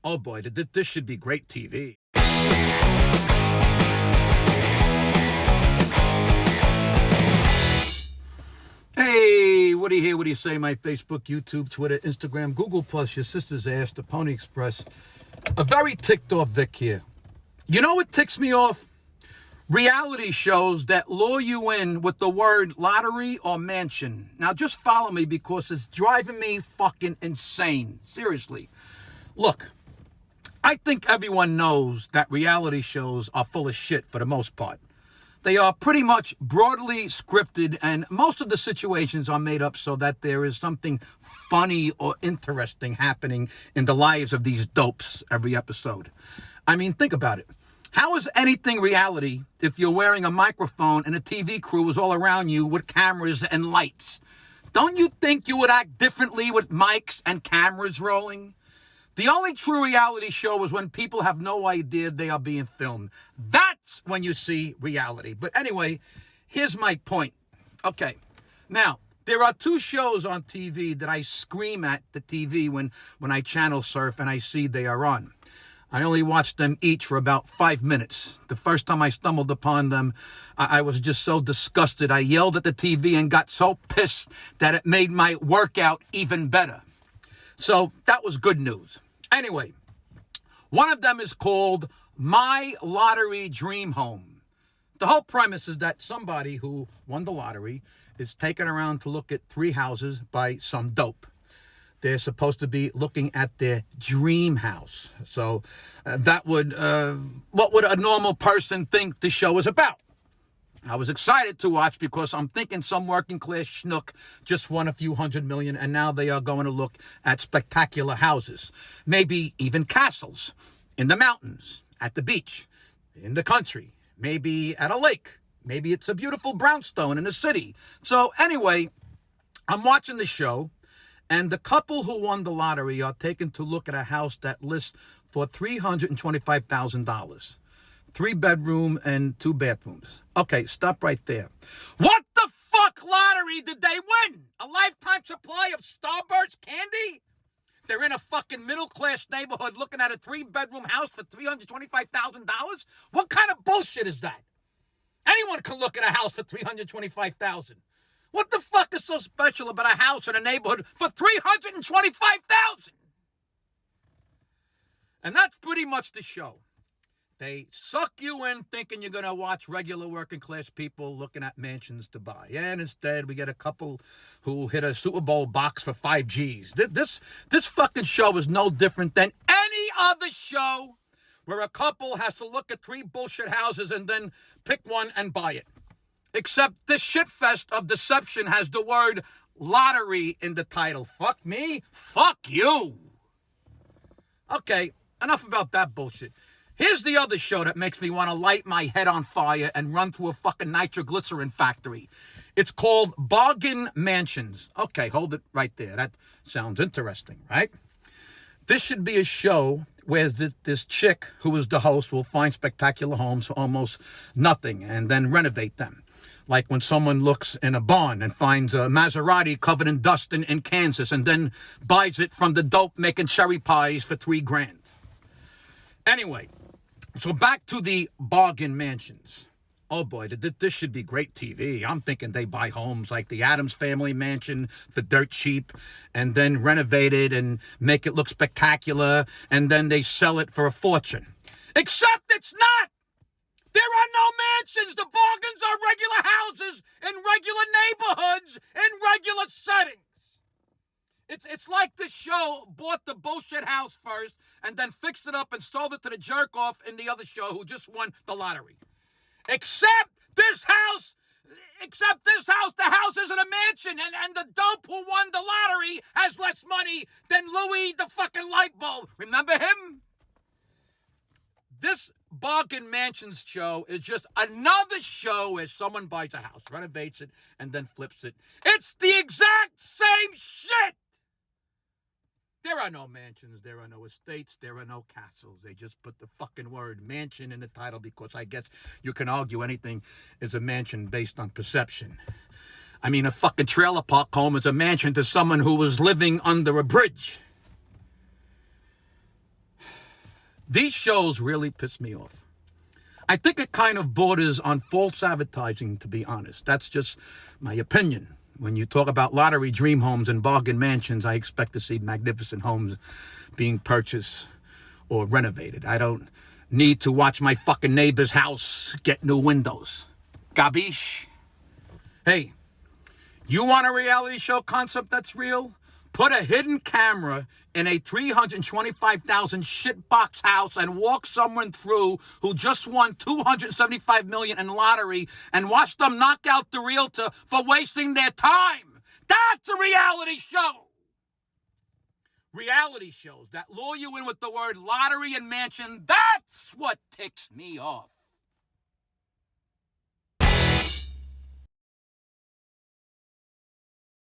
Oh boy, this should be great TV. Hey, Woody here. What do you say? My Facebook, YouTube, Twitter, Instagram, Google+, your sister's ass, the Pony Express. A very ticked off Vic here. You know what ticks me off? Reality shows that lure you in with the word lottery or mansion. Now just follow me because it's driving me fucking insane. Seriously. Look, I think everyone knows that reality shows are full of shit for the most part. They are pretty much broadly scripted, and most of the situations are made up so that there is something funny or interesting happening in the lives of these dopes every episode. I mean, think about it. How is anything reality if you're wearing a microphone and a TV crew is all around you with cameras and lights? Don't you think you would act differently with mics and cameras rolling? The only true reality show is when people have no idea they are being filmed. That's when you see reality. But anyway, here's my point. Okay, now, there are two shows on TV that I scream at the TV when I channel surf and I see they are on. I only watched them each for about 5 minutes. The first time I stumbled upon them, I was just so disgusted. I yelled at the TV and got so pissed that it made my workout even better. So that was good news. Anyway, one of them is called My Lottery Dream Home. The whole premise is that somebody who won the lottery is taken around to look at 3 houses by some dope. They're supposed to be looking at their dream house. So what would a normal person think the show is about? I was excited to watch because I'm thinking some working class schnook just won a few $100 million and now they are going to look at spectacular houses. Maybe even castles in the mountains, at the beach, in the country, maybe at a lake. Maybe it's a beautiful brownstone in a city. So anyway, I'm watching the show and the couple who won the lottery are taken to look at a house that lists for $325,000. 3-bedroom and 2 bathrooms. Okay, stop right there. What the fuck lottery did they win? A lifetime supply of Starburst candy? They're in a fucking middle-class neighborhood looking at a 3-bedroom house for $325,000? What kind of bullshit is that? Anyone can look at a house for $325,000. What the fuck is so special about a house in a neighborhood for $325,000? And that's pretty much the show. They suck you in thinking you're going to watch regular working class people looking at mansions to buy. And instead, we get a couple who hit a Super Bowl box for 5 G's. This fucking show is no different than any other show where a couple has to look at 3 bullshit houses and then pick one and buy it. Except this shitfest of deception has the word lottery in the title. Fuck me, fuck you. Okay, enough about that bullshit. Here's the other show that makes me want to light my head on fire and run through a fucking nitroglycerin factory. It's called Bargain Mansions. Okay, hold it right there. That sounds interesting, right? This should be a show where this chick who is the host will find spectacular homes for almost nothing and then renovate them. Like when someone looks in a barn and finds a Maserati covered in dust in Kansas and then buys it from the dope making cherry pies for $3,000. Anyway, so back to the Bargain Mansions. Oh boy, this should be great TV. I'm thinking they buy homes like the Addams Family mansion for dirt cheap and then renovate it and make it look spectacular and then they sell it for a fortune. Except it's not! There are no mansions! The bargains are regular houses in regular neighborhoods in regular settings. It's like the show bought the bullshit house first and then fixed it up and sold it to the jerk-off in the other show who just won the lottery. Except this house, the house isn't a mansion, and the dope who won the lottery has less money than Louis the fucking light bulb. Remember him? This Bargain Mansions show is just another show where someone buys a house, renovates it, and then flips it. It's the exact same shit! There are no mansions, there are no estates, there are no castles. They just put the fucking word mansion in the title because I guess you can argue anything is a mansion based on perception. I mean, a fucking trailer park home is a mansion to someone who was living under a bridge. These shows really piss me off. I think it kind of borders on false advertising, to be honest. That's just my opinion. When you talk about lottery dream homes and bargain mansions, I expect to see magnificent homes being purchased or renovated. I don't need to watch my fucking neighbor's house get new windows. Gabish? Hey, you want a reality show concept that's real? Put a hidden camera in a 325,000 shitbox house and walk someone through who just won 275 million in lottery and watch them knock out the realtor for wasting their time. That's a reality show. Reality shows that lure you in with the word lottery and mansion, that's what ticks me off.